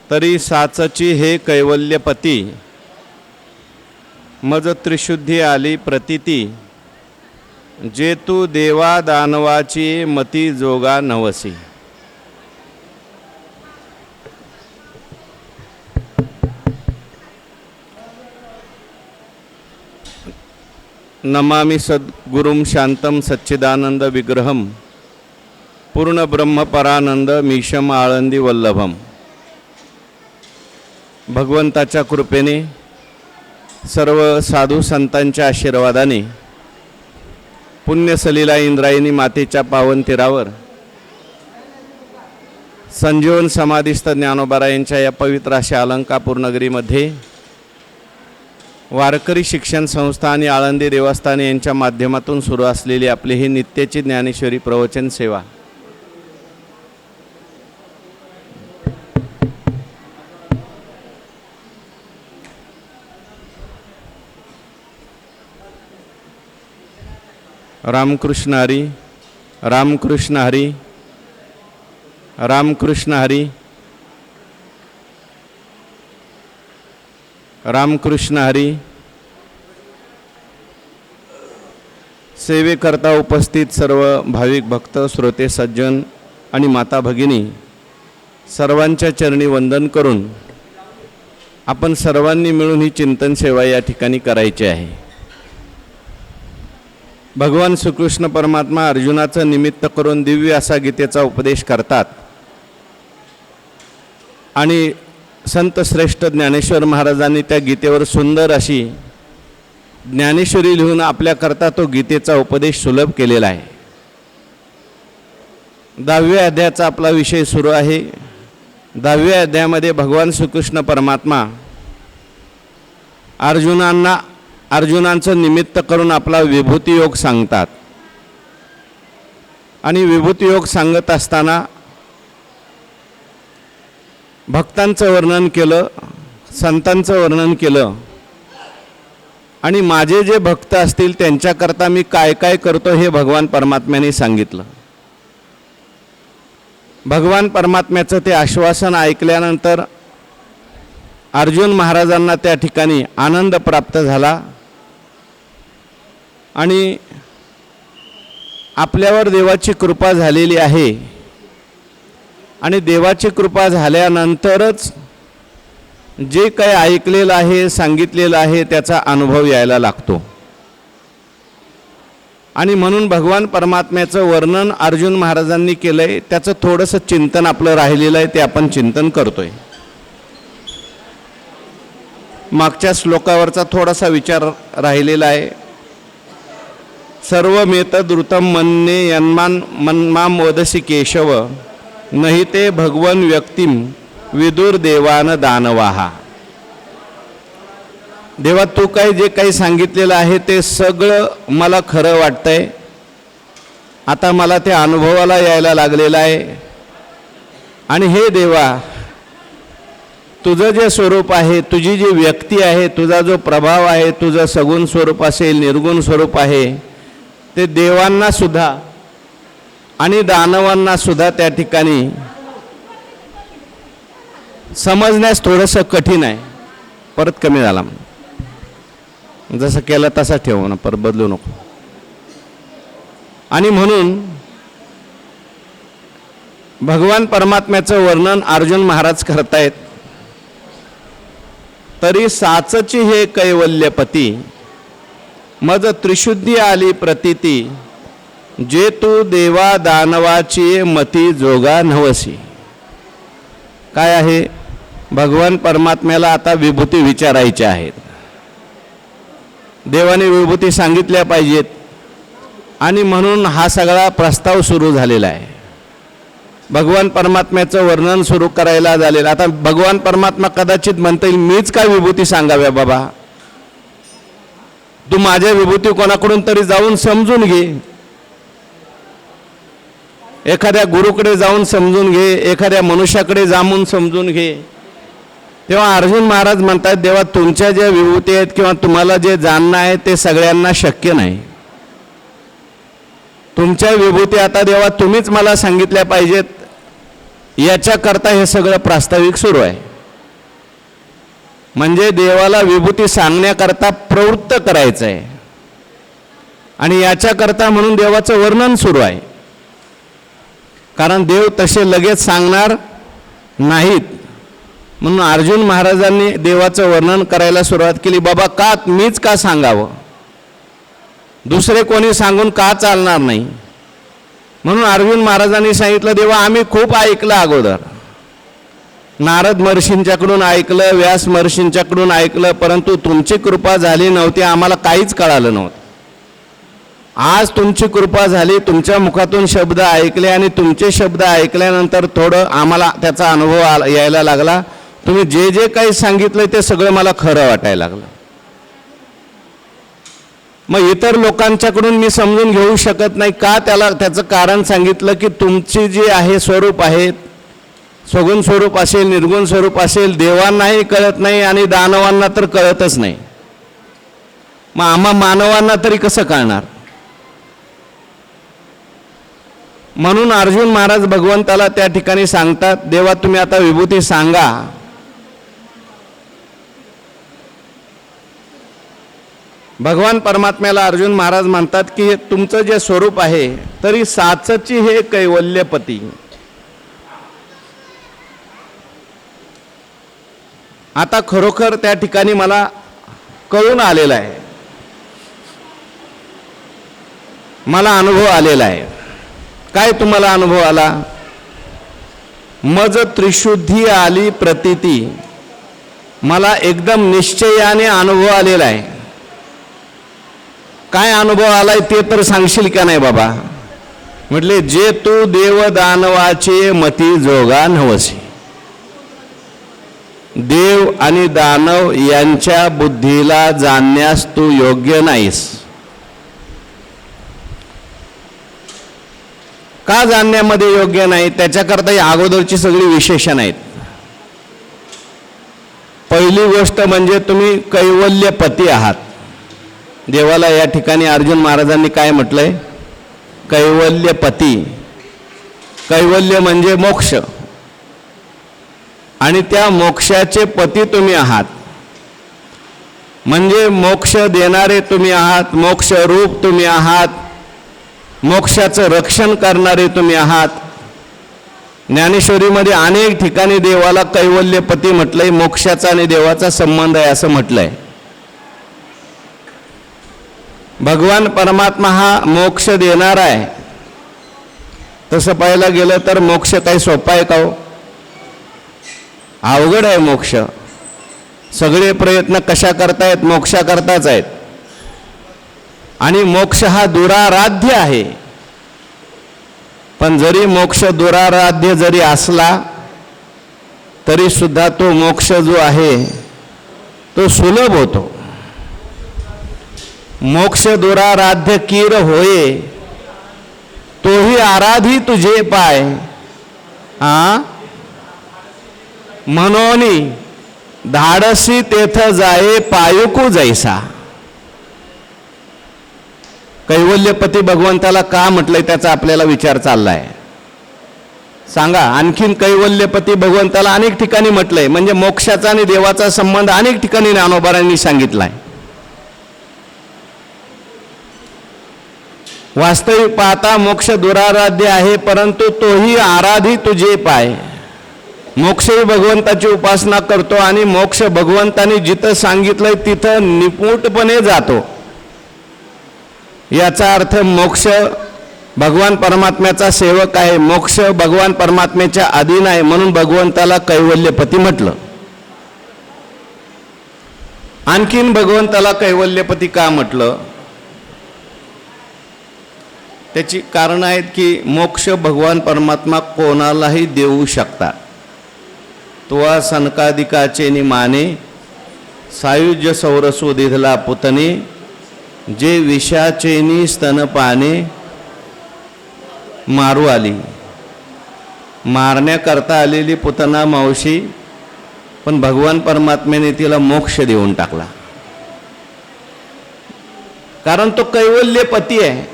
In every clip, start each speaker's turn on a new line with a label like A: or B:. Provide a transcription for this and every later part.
A: तरी साचची हे कैवल्यपती, मज त्रिशुद्धी आली प्रतीती, जे तू देवा दानवाची मती जोगा नवसी. नमामि सद्गुरुं शांतं सच्चिदानंद विग्रहं पूर्ण ब्रह्म परानंद मीशम आळंदी वल्लभम. भगवंताच्या कृपेने सर्व साधू संतांच्या आशीर्वादाने पुण्यसलीला इंद्रायणी मातेच्या पावन तीरावर संजीवन समाधीस्थ ज्ञानोबारायांच्या या पवित्र अशा अलंकापूर नगरीमध्ये वारकरी शिक्षण संस्था आणि आळंदी देवस्थान यांच्या माध्यमातून सुरू असलेली आपली ही नित्याची ज्ञानेश्वरी प्रवचन सेवा रामकृष्ण हरी, रामकृष्ण हरी, रामकृष्ण हरी, रामकृष्ण हरी. सेवेकरता उपस्थित सर्व भाविक भक्त, श्रोते, सज्जन आणि माता भगिनी सर्वांच्या चरणी वंदन करून आपण सर्वांनी मिळून ही चिंतन सेवा या ठिकाणी करायची आहे. भगवान श्रीकृष्ण परमात्मा अर्जुनाचं निमित्त करून दिव्य असा गीतेचा उपदेश करतात आणि संत श्रेष्ठ ज्ञानेश्वर महाराजांनी त्या गीतेवर सुंदर अशी ज्ञानेश्वरी लिहून आपल्याकरता तो गीतेचा उपदेश सुलभ केलेला आहे. 10व्या अध्यायाचा आपला विषय सुरू आहे. 10व्या अध्यायामध्ये भगवान श्रीकृष्ण परमात्मा अर्जुनांचं निमित्त करून आपला विभूती योग सांगतात आणि विभूती योग सांगत असताना भक्तांचं वर्णन केलं, संतांचं वर्णन केलं आणि माझे जे भक्त असतील त्यांच्याकरता मी काय काय करतो हे भगवान परमात्म्याने सांगितलं. भगवान परमात्म्याचं ते आश्वासन ऐकल्यानंतर अर्जुन महाराजांना त्या ठिकाणी आनंद प्राप्त झाला आणि आपल्यावर देवाची कृपा झालेली आहे आणि देवाची कृपा झाल्यानंतरच जे काही ऐकलेलं आहे, सांगितलेलं आहे त्याचा अनुभव यायला लागतो. आणि म्हणून भगवान परमात्म्याचं वर्णन अर्जुन महाराजांनी केलं आहे. त्याचं थोडंसं चिंतन आपलं राहिलेलं आहे, ते आपण चिंतन करतोय. मागच्या श्लोकावरचा थोडासा विचार राहिलेला आहे. सर्वमेतदृतं मन्ये यन्मां वदसि केशव, नहि ते भगवन व्यक्तिम विदुर्देवान दानवाहा. देवा तू काही जे काही सांगितलेलं आहे ते सगळं मला खरं वाटतंय. आता मला ते अनुभवाला यायला लागलेलं आहे. आणि हे देवा तुझं जे स्वरूप आहे, तुझी जी व्यक्ती आहे, तुझा जो प्रभाव आहे, तुझं सगुण स्वरूप असेल, निर्गुण स्वरूप आहे, ते देवांना सुद्धा आणि दानवांना सुद्धा त्या ठिकाणी समजण्यास थोडंसं कठीण आहे. परत कमी झाला, जसं केलं तसा ठेवू ना, परत बदलू नको. आणि म्हणून भगवान परमात्म्याचं वर्णन अर्जुन महाराज करतायत. तरी साचची हे कैवल्यपती, मज त्रिशुद्धी आली प्रतीती, जे तू देवा दानवाची मती जोगा नवसी. काय आहे? भगवान परमात्म्याला आता विभूती विचारायच्या आहेत. देवाने विभूती सांगितल्या पाहिजेत आणि म्हणून हा सगळा प्रस्ताव सुरू झालेला आहे. भगवान परमात्म्याचं वर्णन सुरू करायला झालेलं. आता भगवान परमात्मा कदाचित म्हणता येईल मीच काय विभूती सांगाव्या बाबा, तू माझ्या विभूती कोणाकडून तरी जाऊन समजून घे, एखाद्या गुरुकडे जाऊन समजून घे, एखाद्या मनुष्याकडे जाऊन समजून घे. तेव्हा अर्जुन महाराज म्हणतात देवा तुमच्या ज्या विभूती आहेत किंवा तुम्हाला जे जाणणं आहे ते सगळ्यांना शक्य नाही. तुमच्या विभूती आता देवा तुम्हीच मला सांगितल्या पाहिजेत, याच्याकरता हे सगळं प्रास्ताविक सुरू आहे. म्हणजे देवाला विभूती सांगण्याकरता प्रवृत्त करायचं आहे. आणि याच्याकरता म्हणून देवाचं वर्णन सुरू आहे. कारण देव तसे लगेच सांगणार नाहीत. म्हणून अर्जुन महाराजांनी देवाचं वर्णन करायला सुरुवात केली. बाबा का मीच का सांगावं, दुसरे कोणी सांगून का चालणार नाही. म्हणून अर्जुन महाराजांनी सांगितलं, देवा आम्ही खूप ऐकलं अगोदर, नारद महर्षींच्याकडून ऐकलं, व्यास महर्षींच्याकडून ऐकलं, परंतु तुमची कृपा झाली नव्हती, आम्हाला काहीच कळालं नव्हतं. आज तुमची कृपा झाली, तुमच्या मुखातून शब्द ऐकले आणि तुमचे शब्द ऐकल्यानंतर थोडं आम्हाला त्याचा अनुभव यायला लागला. तुम्ही जे जे काही सांगितलं ते सगळं मला खरं वाटायला लागलं. मग इतर लोकांच्याकडून मी समजून घेऊ शकत नाही का, त्याचं कारण सांगितलं की तुमची जी आहे स्वरूप आहे, सगुण स्वरूप असेल, निर्गुण स्वरूप असेल, देवांनाही कळत नाही आणि दानवांना तर कळतच नाही. मग आम्हा मानवांना तरी कसं कळणार. म्हणून अर्जुन महाराज भगवंताला त्या ठिकाणी सांगतात, देवा तुम्ही आता विभूती सांगा. भगवान परमात्म्याला अर्जुन महाराज म्हणतात की तुमचं जे स्वरूप आहे तरी साचची हे कैवल्यपती. आता खरोखर त्या ठिकाणी मला कळून आलेलं आहे, मला अनुभव आलेला आहे. काय तुम्हाला अनुभव आला. मज त्रिशुद्धी आली प्रतीती. मला एकदम निश्चयाने अनुभव आलेला आहे. काय अनुभव आलाय ते तर सांगशील का नाही बाबा. म्हटले जे तू देव दानवाचे मती जोगा नवसी. देव आणि दानव यांच्या बुद्धीला जाणण्यास तू योग्य नाहीस. का जाणण्यामध्ये योग्य नाही, त्याच्याकरता या अगोदरची सगळी विशेषण आहेत. पहिली गोष्ट म्हणजे तुम्ही कैवल्यपती आहात. देवाला या ठिकाणी अर्जुन महाराजांनी काय म्हटलंय, कैवल्यपती. कैवल्य म्हणजे मोक्ष, आणि त्या मोक्षाचे पती तुम्ही आहात. म्हणजे मोक्ष देणारे तुम्ही आहात, मोक्ष रूप तुम्ही आहात, मोक्षाचं रक्षण करणारे तुम्ही आहात. ज्ञानेश्वरीमध्ये अनेक ठिकाणी देवाला कैवल्यपती म्हटलंय. मोक्षाचा आणि देवाचा संबंध आहे असं म्हटलंय. भगवान परमात्मा हा मोक्ष देणारा आहे. तसं पाहायला गेलं तर मोक्ष काही सोपा आहे का हो. अवघड आहे मोक्ष. सगळे प्रयत्न कशा करतायत, मोक्षाकरताच आहेत. आणि मोक्ष हा दुराराध्य आहे. पण जरी मोक्ष दुराराध्य जरी असला तरी सुद्धा तो मोक्ष जो आहे तो सुलभ होतो. मोक्ष दुराराध्य कीर होये, तोही आराधी तुझे पाय. मनोनी धाडसी तेथ जाये पायुकू जैसा. कैवल्यपती भगवंताला का म्हटलंय त्याचा आपल्याला विचार चाललाय. सांगा, आणखीन कैवल्यपती भगवंताला अनेक ठिकाणी म्हटलंय. म्हणजे मोक्षाचा आणि देवाचा संबंध अनेक ठिकाणी ज्ञानोबारांनी सांगितलाय. वास्तविक पाहता मोक्ष दुराराध्य आहे, परंतु तोही आराधी तुझे पाय. मोक्षही भगवंताची उपासना करतो आणि मोक्ष भगवंताने जिथं सांगितलंय तिथं निपुटपणे जातो. याचा अर्थ मोक्ष भगवान परमात्म्याचा सेवक आहे, मोक्ष भगवान परमात्म्याच्या अधीन आहे. म्हणून भगवंताला कैवल्यपती म्हटलं. आणखीन भगवंताला कैवल्यपती का म्हटलं, त्याची कारण आहेत की मोक्ष भगवान परमात्मा कोणालाही देऊ शकतात. तुवा सनकादिकाचे निमाने सायुज्य सौरसो दिधला पुतने. जे विषाचेनी स्तनपाने मारू आली. मारण्याकरता आलेली पुतना मावशी, पण भगवान परमात्म्याने तिला मोक्ष देऊन टाकला. कारण तो कैवल्यपती आहे.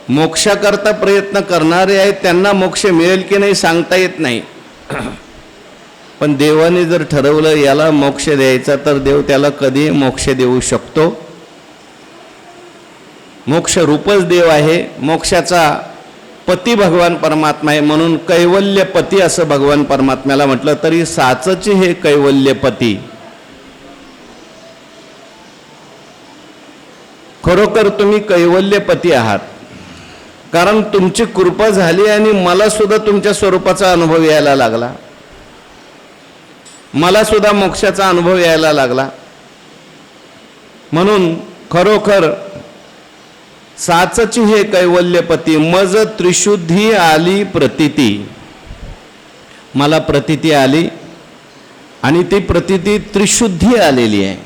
A: मोक्षाकरता प्रयत्न करणारे आहेत त्यांना मोक्ष मिळेल की नाही सांगता येत नाही. पण देवाने जर ठरवलं याला मोक्ष द्यायचा तर देव त्याला कधी मोक्ष देऊ शकतो. मोक्ष रूपच देव आहे. मोक्षाचा पती भगवान परमात्मा आहे. म्हणून कैवल्यपती असं भगवान परमात्म्याला म्हटलं. तरी साचचे हे कैवल्यपती. खरोखर तुम्ही कैवल्यपती आहात, कारण तुमची कृपा झाली आणि मला सुद्धा तुमच्या स्वरूपाचा अनुभव यायला लागला. मला सुद्धा मोक्षाचा अनुभव यायला लागला. म्हणून खरोखर साचची हे कैवल्यपती. मज त्रिशुद्धी आली प्रतीती. मला प्रतीती आली आणि ती प्रतीती त्रिशुद्धी आलेली आहे.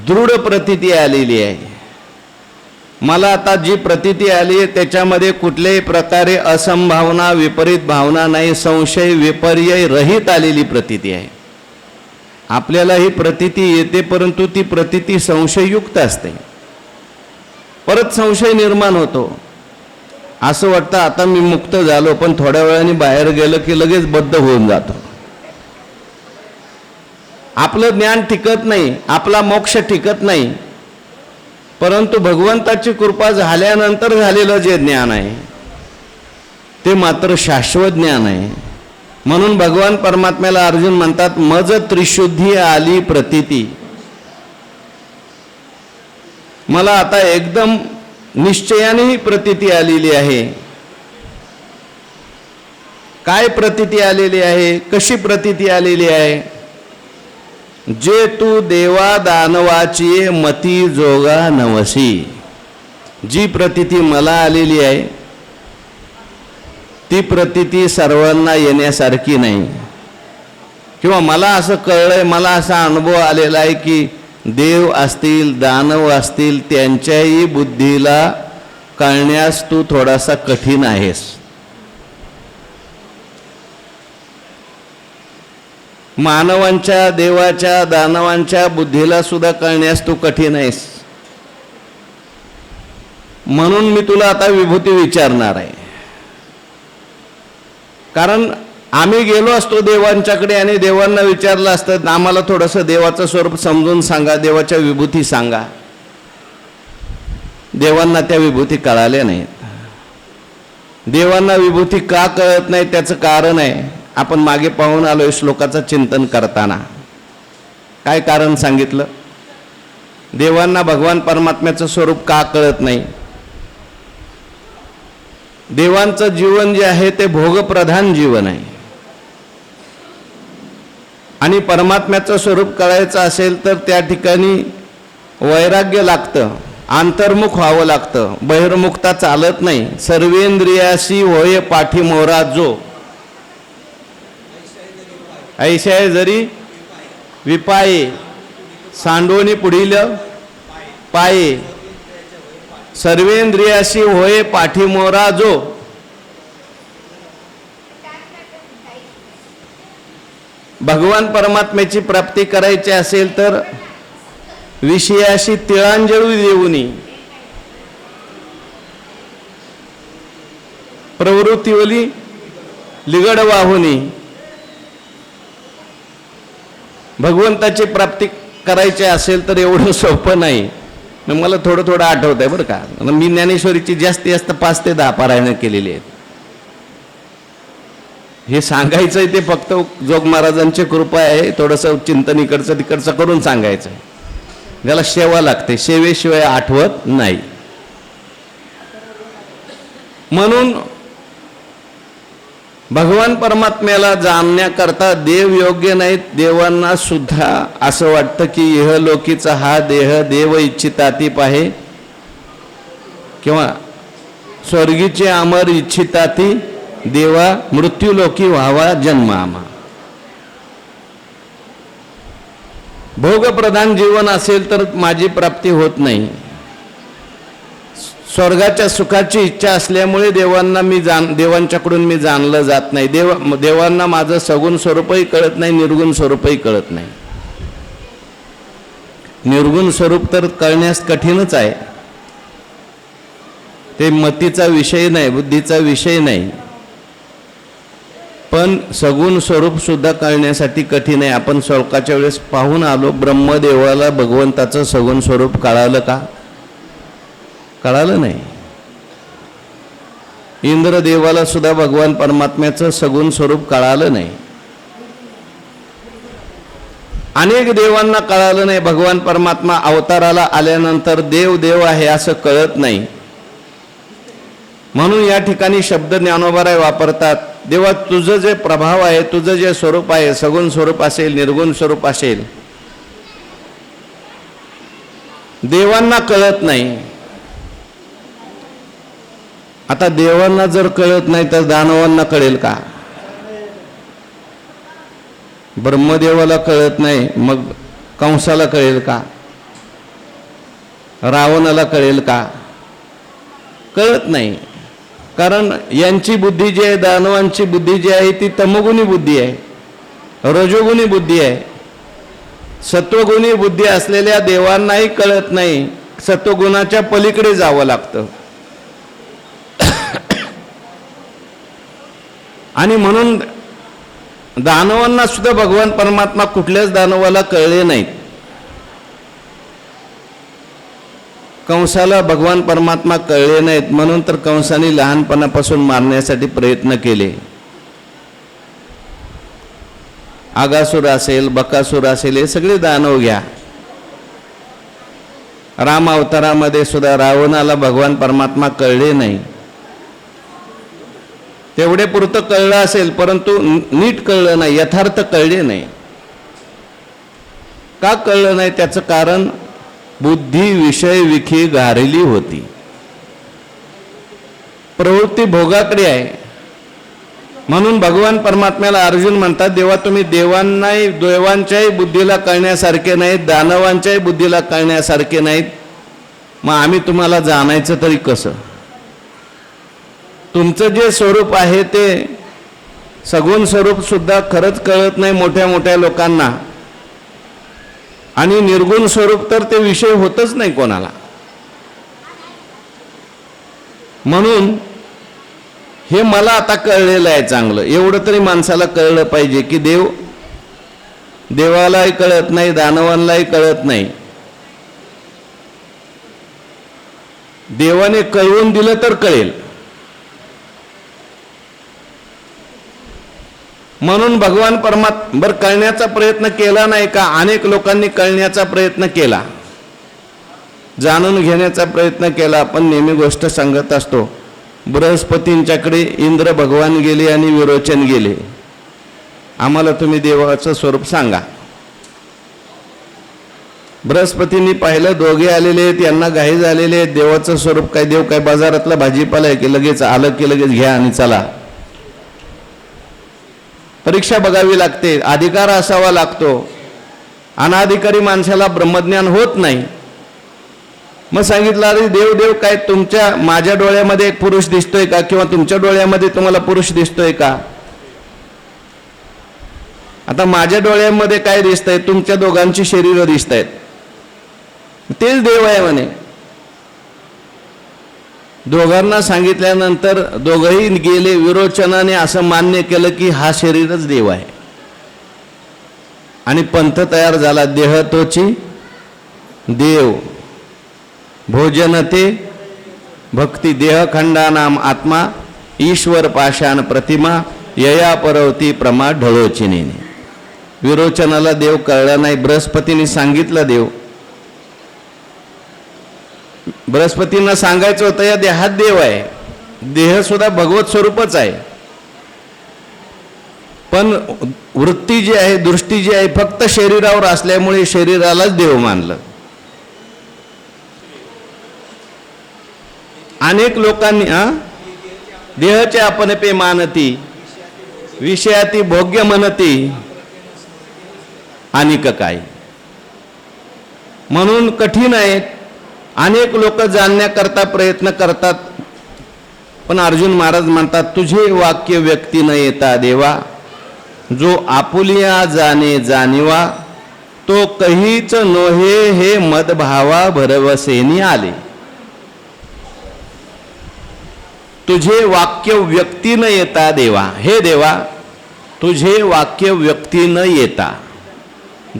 A: दृढ प्रतीती आलेली आहे. मला आता जी प्रतीती आली आहे त्याच्यामध्ये कुठल्याही प्रकारे असंभावना, विपरीत भावना नाही, संशय विपर्यय रहित आलेली प्रतीती आहे. आपल्याला ही प्रतीती येते, परंतु ती प्रतीती संशययुक्त असते. परत संशय निर्माण होतो. असं वाटतं आता मी मुक्त झालो, पण थोड्या वेळाने बाहेर गेलं की लगेच बद्ध होऊन जातो. आपलं ज्ञान टिकत नाही, आपला मोक्ष टिकत नाही. परंतु भगवंताची कृपा झाल्यानंतर झालेलं जे ज्ञान आहे ते मात्र शाश्वत ज्ञान आहे. म्हणून भगवान परमात्म्याला अर्जुन म्हणतात, मज त्रिशुद्धी आली प्रतीती. मला आता एकदम निश्चयाने ही प्रतीती आलेली आहे. काय प्रतीती आलेली आहे, कशी प्रतीती आलेली आहे? जे तू देवा दानवाची मती जोगा नवसी. जी प्रतीती मला आलेली आहे ती प्रतीती सर्वांना येण्यासारखी नाही. किंवा मला असं कळलंय, मला असा अनुभव आलेला आहे की देव असतील, दानव असतील, त्यांच्याही बुद्धीला कळण्यास तू थोडासा कठीण आहेस. मानवांच्या, देवाच्या, दानवांच्या बुद्धीला सुद्धा कळण्यास तू कठीण आहेस. म्हणून मी तुला आता विभूती विचारणार आहे. कारण आम्ही गेलो असतो देवांच्याकडे आणि देवांना विचारलं असतं, आम्हाला थोडंसं देवाचं स्वरूप समजून सांगा, देवाच्या विभूती सांगा. देवांना त्या विभूती कळाल्या नाहीत. देवांना विभूती का कळत नाही त्याचं कारण आहे. आपण मागे पाहून आलोय श्लोकाचं चिंतन करताना. काय कारण सांगितलं? देवांना भगवान परमात्म्याचं स्वरूप का कळत नाही? देवांचं जीवन जे आहे ते भोगप्रधान जीवन आहे. आणि परमात्म्याचं स्वरूप कळायचं असेल तर त्या ठिकाणी वैराग्य लागतं, अंतर्मुख व्हावं लागतं. बहिर्मुखता चालत नाही. सर्वेंद्रियाशी होय पाठीमोरा जो. ऐशाय जरी विपाये सांडोनी पुढील पाये. सर्वेंद्रियाशी होय पाठीमोरा जो. भगवान परमात्म्याची प्राप्ती करायची असेल तर विषयाशी तिळांजळी देऊनी, प्रवृत्तीवली लिगड वाहुनी भगवंताची प्राप्ती करायची असेल तर एवढं सोपं नाही. मला थोडं थोडं आठवत आहे बरं का. मी ज्ञानेश्वरीची जास्तीत जास्त 5 ते 10 पारायणं केलेली आहेत. हे सांगायचं आहे ते फक्त जोग महाराजांची कृपा आहे. थोडंसं चिंतन इकडचं तिकडचं करून सांगायचं आहे. त्याला सेवा लागते, सेवेशिवाय आठवत नाही. म्हणून भगवान परमात्म्याला जाणण्याकरता देव योग्य नाहीत. देवांना सुद्धा असं वाटतं की इहलोकीचा हा देह देव इच्छितातीप आहे किंवा स्वर्गीचे अमर इच्छिताती देवा मृत्यूलोकी व्हावा जन्म आम्हा. भोगप्रधान जीवन असेल तर माझी प्राप्ती होत नाही. स्वर्गाच्या सुखाची इच्छा असल्यामुळे देवांना देवांच्याकडून मी जाणलं जात नाही. देवांना माझं सगुण स्वरूपही कळत नाही, निर्गुण स्वरूपही कळत नाही. निर्गुण स्वरूप तर कळण्यास कठीणच आहे. ते मतीचा विषय नाही, बुद्धीचा विषय नाही. पण सगुण स्वरूप सुद्धा कळण्यासाठी कठीण आहे. आपण श्लोकाच्या वेळेस पाहून आलो, ब्रह्मदेवाला भगवंताचं सगुण स्वरूप कळालं का? कळालं नाही. इंद्रदेवाला सुद्धा भगवान परमात्म्याचं सगुण स्वरूप कळालं नाही. अनेक देवांना कळालं नाही. भगवान परमात्मा अवताराला आल्यानंतर देव देव आहे असं कळत नाही. म्हणून या ठिकाणी शब्द ज्ञानोबाराय वापरतात, देवा तुझं जे प्रभाव आहे, तुझं जे स्वरूप आहे, सगुण स्वरूप असेल, निर्गुण स्वरूप असेल, देवांना कळत नाही. आता देवांना जर कळत नाही तर दानवांना कळेल का? ब्रह्मदेवाला कळत नाही, मग कंसाला कळेल का? रावणाला कळेल का? कळत नाही. कारण यांची बुद्धी जी आहे, दानवांची बुद्धी जी आहे ती तमोगुणी बुद्धी आहे, रजोगुणी बुद्धी आहे. सत्वगुणी बुद्धी असलेल्या देवांनाही कळत नाही. सत्वगुणाच्या पलीकडे जावं लागतं. आणि म्हणून दानवांना सुद्धा भगवान परमात्मा कुठल्याच दानवाला कळले नाहीत. कंसाला भगवान परमात्मा कळले नाहीत, म्हणून तर कंसाने लहानपणापासून मारण्यासाठी प्रयत्न केले. आगासूर असेल, बकासूर असेल, हे सगळे दानव घ्या. राम अवतारामध्ये सुद्धा रावणाला भगवान परमात्मा कळले नाही. तेवढे पुरतं कळलं असेल, परंतु नीट कळलं नाही, यथार्थ कळले नाही. का कळलं नाही? त्याचं कारण बुद्धी विषय विखी गारली होती. प्रवृत्ती भोगाकडे आहे. म्हणून भगवान परमात्म्याला अर्जुन म्हणतात, देवा तुम्ही देवांनाही, देवांच्याही बुद्धीला कळण्यासारखे नाहीत, दानवांच्याही बुद्धीला कळण्यासारखे नाहीत, मग आम्ही तुम्हाला जाणायचं तरी कसं? तुमचं जे स्वरूप आहे ते सगुण स्वरूप सुद्धा खरंच कळत नाही मोठ्या मोठ्या लोकांना. आणि निर्गुण स्वरूप तर ते विषय होतच नाही कोणाला. म्हणून हे मला आता कळलेलं आहे चांगलं. एवढं तरी माणसाला कळलं पाहिजे की देवालाही कळत नाही, दानवांनाही कळत नाही. देवाने कळवून दिलं तर कळेल. म्हणून भगवान परमात्मा कळण्याचा प्रयत्न केला नाही का? अनेक लोकांनी कळण्याचा प्रयत्न केला, जाणून घेण्याचा प्रयत्न केला. पण नेहमी गोष्ट सांगत असतो, बृहस्पतींच्याकडे इंद्र भगवान गेले आणि विरोचन गेले, आम्हाला तुम्ही देवाचं स्वरूप सांगा. बृहस्पतींनी पाहिलं दोघे आलेले आहेत, यांना घाई झालेले आहेत. देवाचं स्वरूप काय? देव काय बाजारातला भाजीपाला आहे की लगेच आलं की लगेच घ्या आणि चला? परीक्षा बघावी लागते, अधिकार असावा लागतो. अनाधिकारी माणसाला ब्रह्मज्ञान होत नाही. मग सांगितलं, अरे देव देव काय, माझ्या डोळ्यामध्ये एक पुरुष दिसतोय का? किंवा तुमच्या डोळ्यामध्ये तुम्हाला पुरुष दिसतोय का? आता माझ्या डोळ्यामध्ये काय दिसतंय? तुमच्या दोघांची शरीर दिसत आहेत, तेच देव आहे म्हणे. दोघांना सांगितल्यानंतर दोघंही गेले. विरोचनाने असं मान्य केलं की हा शरीरच देव आहे. आणि पंथ तयार झाला, देह तोची देव भोजन ते भक्ती, देहखंडानाम आत्मा ईश्वर पाषाण प्रतिमा यया परवती प्रमा ढळोचिनीने. विरोचनाला देव कळला नाही. बृहस्पतीने सांगितलं देव. बृहस्पतींना सांगायचं होतं या देहात देव आहे, देह सुद्धा भगवत स्वरूपच आहे. पण वृत्ती जी आहे, दृष्टी जी आहे, फक्त शरीरावर असल्यामुळे शरीरालाच देव मानलं. अनेक लोकांनी देहचे आपणपे मानती, विषयाती भोग्य म्हणती, अनिक काय. म्हणून कठीण आहे. अनेक लोक जाणण्याकरता प्रयत्न करतात. पण अर्जुन महाराज म्हणतात, तुझे वाक्य व्यक्ती न येता देवा, जो आपुलिया जाणे जाणीवा, तो कहीच नोहे हे मदभावा भरवसेनी आले. तुझे वाक्य व्यक्ती न येता देवा, हे देवा तुझे वाक्य व्यक्ती न येता,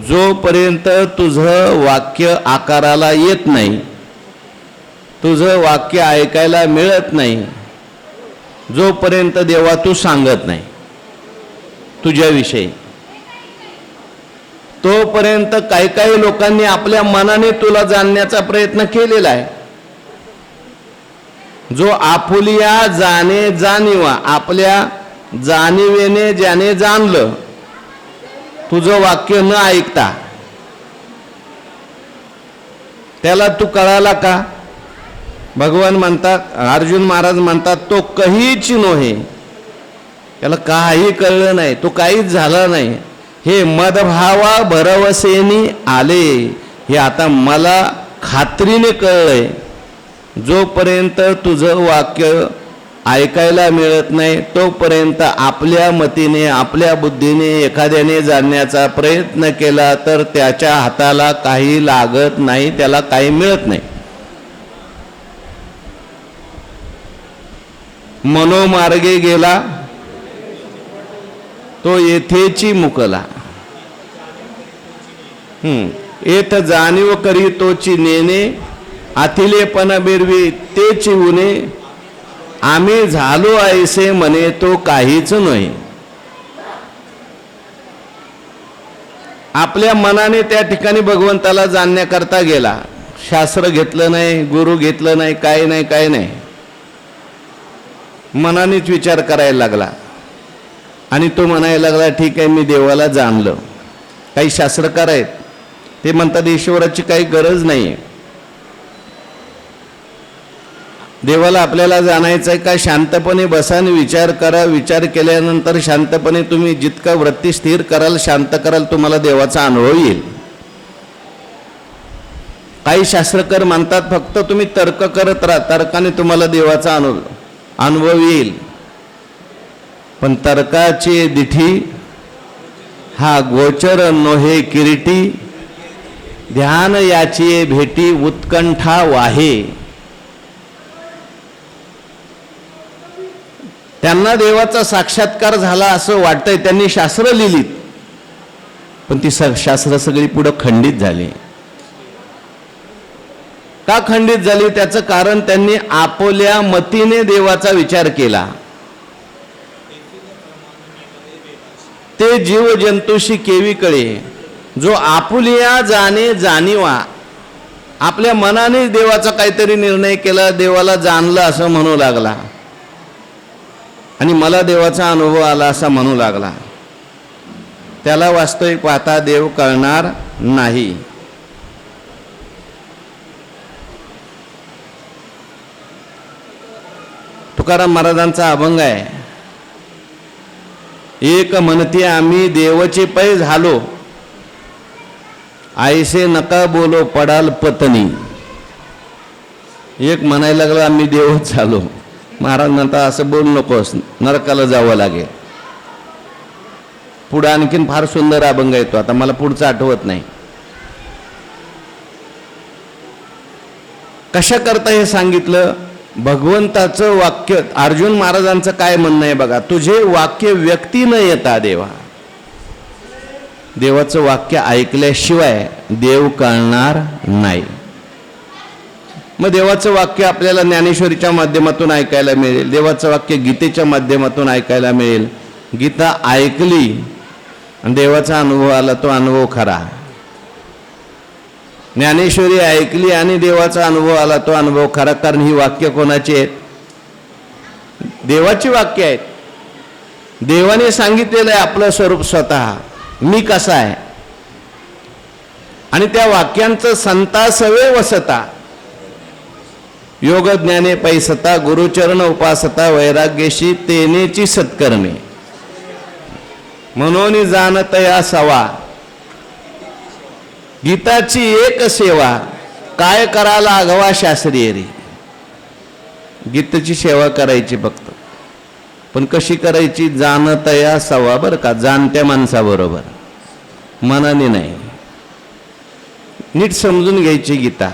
A: जोपर्यंत तुझं वाक्य आकाराला येत नाही, तुझं वाक्य ऐकायला मिळत नाही, जोपर्यंत देवा तू सांगत नाही तुझ्याविषयी, तोपर्यंत काही काही लोकांनी आपल्या मनाने तुला जाणण्याचा प्रयत्न केलेला आहे. जो आपुलिया जाणे जाणीवा, आपल्या जाणीवेने ज्याने जाणलं तुझं वाक्य न ऐकता, त्याला तू कळाला का? भगवान म्हणतात, अर्जुन महाराज म्हणतात, तो कहीच नव्हे, त्याला काही कळलं नाही, तो काहीच झाला नाही. हे मदभावा भरवसेनी आले, हे आता मला खात्रीने कळलंय. जोपर्यंत तुझं वाक्य ऐकायला मिळत नाही, तोपर्यंत आपल्या मतीने, आपल्या बुद्धीने एखाद्याने जाणण्याचा प्रयत्न केला तर त्याच्या हाताला काही लागत नाही, त्याला काही मिळत नाही. मनोमार्गे गेला तो येथेची मुकला. येथ जाणीव करी तोची नेने, आथिलेपण बिरवी तेची उने, आम्ही झालो ऐसे म्हणे तो काहीच नाही. आपल्या मनाने त्या ठिकाणी भगवंताला जाणण्याकरता गेला, शास्त्र घेतलं नाही, गुरु घेतलं नाही, काही नाही, काही नाही, मनानेच विचार करायला लागला आणि तो म्हणायला लागला, ठीक आहे, मी देवाला जाणलं. काही शास्त्रकार आहेत, ते म्हणतात ईश्वराची काही गरज नाही, देवाला आपल्याला जाणायचं आहे का? शांतपणे बसा आणि विचार करा. विचार केल्यानंतर शांतपणे तुम्ही जितका वृत्ती स्थिर कराल, शांत कराल, तुम्हाला देवाचा अनुभव येईल. काही शास्त्रकार म्हणतात फक्त तुम्ही तर्क करत राहा, तर्काने तुम्हाला देवाचा अनुभव येईल. पण तर्काचे दिठी हा गोचर नोहे किरीटी, ध्यान याची भेटी उत्कंठा वाहे. त्यांना देवाचा साक्षात्कार झाला असं वाटतंय, त्यांनी शास्त्र लिहिलीत, पण ती शास्त्र सगळी पुढे खंडित झाली. का खंडित झाली? त्याचं कारण त्यांनी आपोल्या मतीने देवाचा विचार केला. ते जीव जंतूशी केवी कळे, जो आपुलिया जाणे जाणीवा, आपल्या मनाने देवाचा काहीतरी निर्णय केला, देवाला जाणलं असं म्हणू लागला आणि मला देवाचा अनुभव आला असा म्हणू लागला, त्याला वास्तविक पाहता देव कळणार नाही. तुकाराम महाराजांचा अभंग आहे, एक म्हणते आम्ही देवचे पै झालो, ऐसे नका बोलो पडाल पत्नी. एक म्हणायला लागला आम्ही देवच झालो. महाराज म्हणतात असं बोलू नकोस, नरकाला जावं लागेल. पुढे आणखीन फार सुंदर अभंग येतो, आता मला पुढचं आठवत नाही. कशा करता हे सांगितलं? भगवंताचं वाक्य, अर्जुन महाराजांचं काय म्हणणं आहे बघा, तुझे वाक्य व्यक्ती न येता देवा, देवाचं वाक्य ऐकल्याशिवाय देव कळणार नाही. मग देवाचं वाक्य आपल्याला ज्ञानेश्वरीच्या माध्यमातून ऐकायला मिळेल, देवाचं वाक्य गीतेच्या माध्यमातून ऐकायला मिळेल. गीता ऐकली आणि देवाचा अनुभव आला, तो अनुभव खरा. ज्ञानेश्वरी ऐकली आणि देवाचा अनुभव आला, तो अनुभव खरा. कारण ही वाक्य कोणाची आहेत? देवाची वाक्य आहेत. देवाने सांगितलेलं आहे आपलं स्वरूप स्वतः, मी कसा आहे, आणि त्या वाक्यांचं संता सवे वसता, योग ज्ञाने पैसता, गुरुचरण उपासता, वैराग्यशी तेनेची सत्कर्मे, म्हणून जाणत या सवा. गीताची एक सेवा, काय करायला आघवा शास्त्रीय रे. गीतेची सेवा करायची फक्त, पण कशी करायची? जाणत या सवा, बरं का, जाणत्या माणसाबरोबर, मनाने नाही. नीट समजून घ्यायची गीता.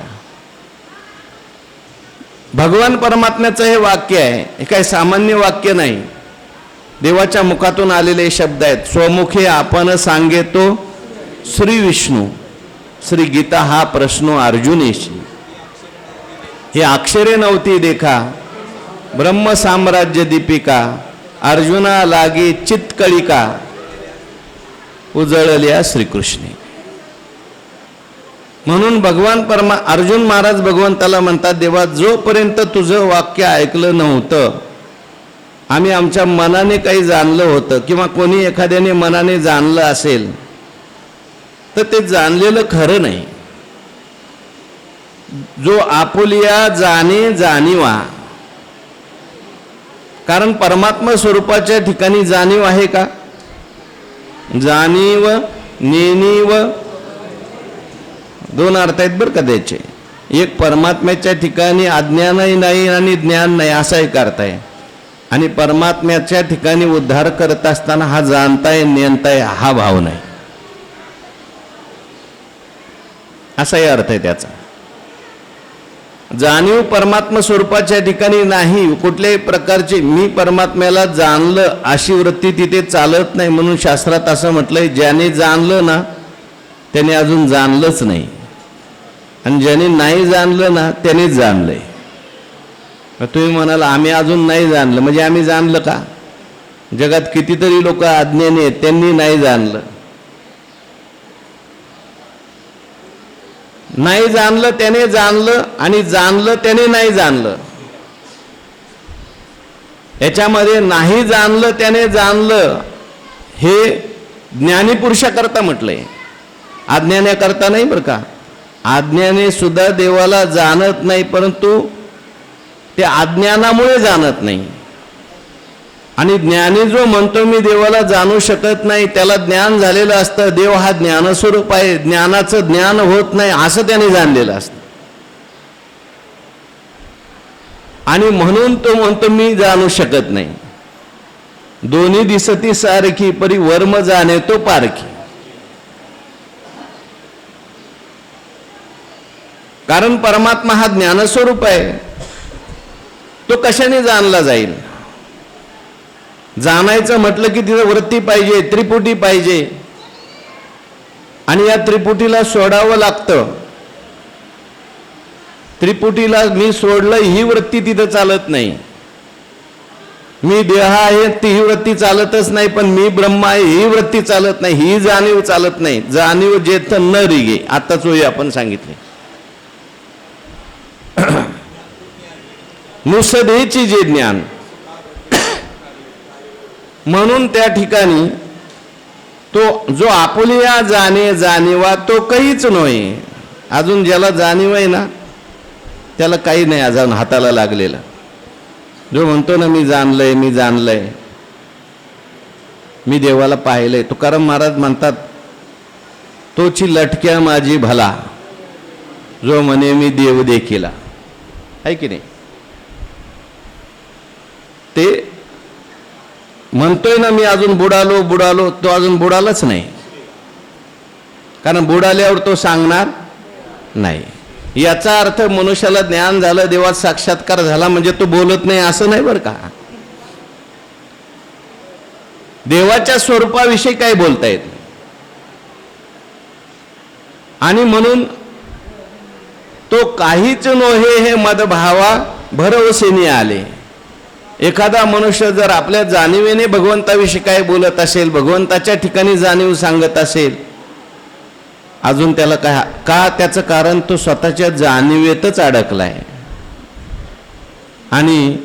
A: भगवान परमात्म्याचं हे वाक्य आहे, हे काही सामान्य वाक्य नाही. देवाच्या मुखातून आलेले शब्द आहेत. स्वमुखे आपण सांगेतो श्री विष्णू, श्री गीता हा प्रश्नो अर्जुनेशी. ही अक्षरे नव्हती देखा, ब्रह्म साम्राज्य दीपिका, अर्जुना लागे चित्कळिका, उजळल्या श्रीकृष्णे. म्हणून भगवान अर्जुन महाराज भगवंताला म्हणतात, देवा जोपर्यंत तुझं वाक्य ऐकलं नव्हतं, आम्ही आमच्या मनाने काही जाणलं होतं किंवा कोणी एखाद्याने मनाने जाणलं असेल तर ते जाणलेलं खरं नाही. जो आपुलिया जाणे जाणीवा, कारण परमात्मा स्वरूपाच्या ठिकाणी जाणीव आहे का? जाणीव नेणीव दोन अर्थ आहेत बरं का त्याचे. एक परमात्म्याच्या ठिकाणी अज्ञानही नाही आणि ज्ञान नाही असा एक अर्थ आहे, आणि परमात्म्याच्या ठिकाणी उद्धार करत असताना हा जाणताय नेणताय हा भाव नाही, असाही अर्थ आहे त्याचा. जाणीव परमात्मा स्वरूपाच्या ठिकाणी नाही, कुठल्याही प्रकारची मी परमात्म्याला जाणलं अशी वृत्ती तिथे चालत नाही. म्हणून शास्त्रात असं म्हटलंय, ज्याने जाणलं ना त्याने अजून जाणलंच नाही, आणि ज्याने नाही जाणलं ना त्यानेच जाणलंय. तुम्ही म्हणाल आम्ही अजून नाही जाणलं, म्हणजे आम्ही जाणलं का? जगात कितीतरी लोक अज्ञानी आहेत, त्यांनी नाही जाणलं. नाही जाणलं त्याने जाणलं, आणि जाणलं त्याने नाही जाणलं. याच्यामध्ये नाही जाणलं त्याने जाणलं हे ज्ञानी पुरुषाकरता म्हटलंय, अज्ञानाकरता नाही बरं का. अज्ञानी सुद्धा देवाला जाणत नाही, परंतु ते अज्ञानामुळे जाणत नाही. आणि ज्ञानी जो म्हणतो मी देवाला जाणू शकत नाही, त्याला ज्ञान झालेलं असतं, देव हा ज्ञानस्वरूप आहे, ज्ञानाचं ज्ञान होत नाही असं त्याने जाणलेलं असतं, आणि म्हणून तो म्हणतो मी जाणू शकत नाही. दोन्ही दिसती सारखी परी वर्म जाणे तो पारखी. कारण परमात्मा हा ज्ञानस्वरूप आहे, तो कशाने जाणला जाईल? जाणायचं म्हटलं की तिथं वृत्ती पाहिजे, त्रिपुटी पाहिजे, आणि या त्रिपुटीला सोडावं लागतं. त्रिपुटीला मी सोडलं ही वृत्ती तिथं चालत नाही. मी देह आहे ती ही वृत्ती चालतच नाही, पण मी ब्रह्म आहे ही वृत्ती चालत नाही, ही जाणीव चालत नाही. जाणीव जेथ न रिगे, आताच होई आपण सांगितले. नुसदेची जे ज्ञान, म्हणून त्या ठिकाणी तो जो आपुलिया जाणे जाणीवा तो काहीच नाही. अजून ज्याला जाणीव आहे ना त्याला काही नाही अजून हाताला लागलेलं. जो म्हणतो ना मी जाणलंय मी जाणलंय, मी देवाला पाहिलंय. तुकाराम महाराज म्हणतात, तोची लटक्या माझी भला, जो म्हणे मी देव देखिला. आहे की नाही? ते म्हणतोय ना मी अजून बुडालो बुडालो, तो अजून बुडालाच नाही, कारण बुडाल्यावर तो सांगणार नाही. याचा अर्थ मनुष्याला ज्ञान झालं, देवात साक्षात्कार झाला म्हणजे तो बोलत नाही असं नाही बरं का. देवाच्या स्वरूपाविषयी काय बोलता येत. आणि म्हणून तो काहीच नोहे हे मदभावा भरवसेने आले. एखादा मनुष्य जर आपल्या जाणीवेने भगवंताविषयी काय बोलत असेल, भगवंताच्या ठिकाणी जाणीव सांगत असेल, अजून त्याला काय का? त्याचं कारण तो स्वतःच्या जाणीवेतच अडकलाय, आणि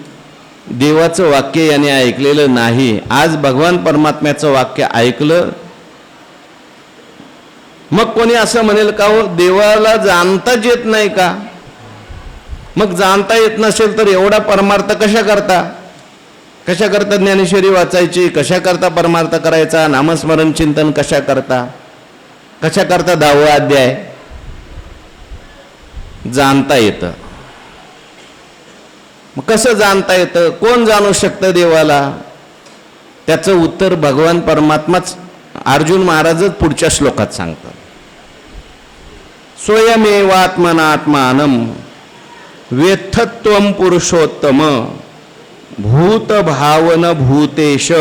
A: देवाचं वाक्य याने ऐकलेलं नाही. आज भगवान परमात्म्याचं वाक्य ऐकलं, मग कोणी असं म्हणेल का हो देवाला जाणताच येत नाही का? मग जाणता येत नसेल तर एवढा परमार्थ कशा करता? कशा करता ज्ञानेश्वरी वाचायची? कशा करता परमार्थ करायचा? नामस्मरण चिंतन कशा करता? कशा करता 10वा अध्याय? जाणता येतं. मग कसं जाणता येतं? कोण जाणू शकतं देवाला? त्याचं उत्तर भगवान परमात्माच अर्जुन महाराजच पुढच्या श्लोकात सांगतात. स्वयमेवात्मनात्मानं वेत्थत्वं पुरुषोत्तम भूत भावन भूतेश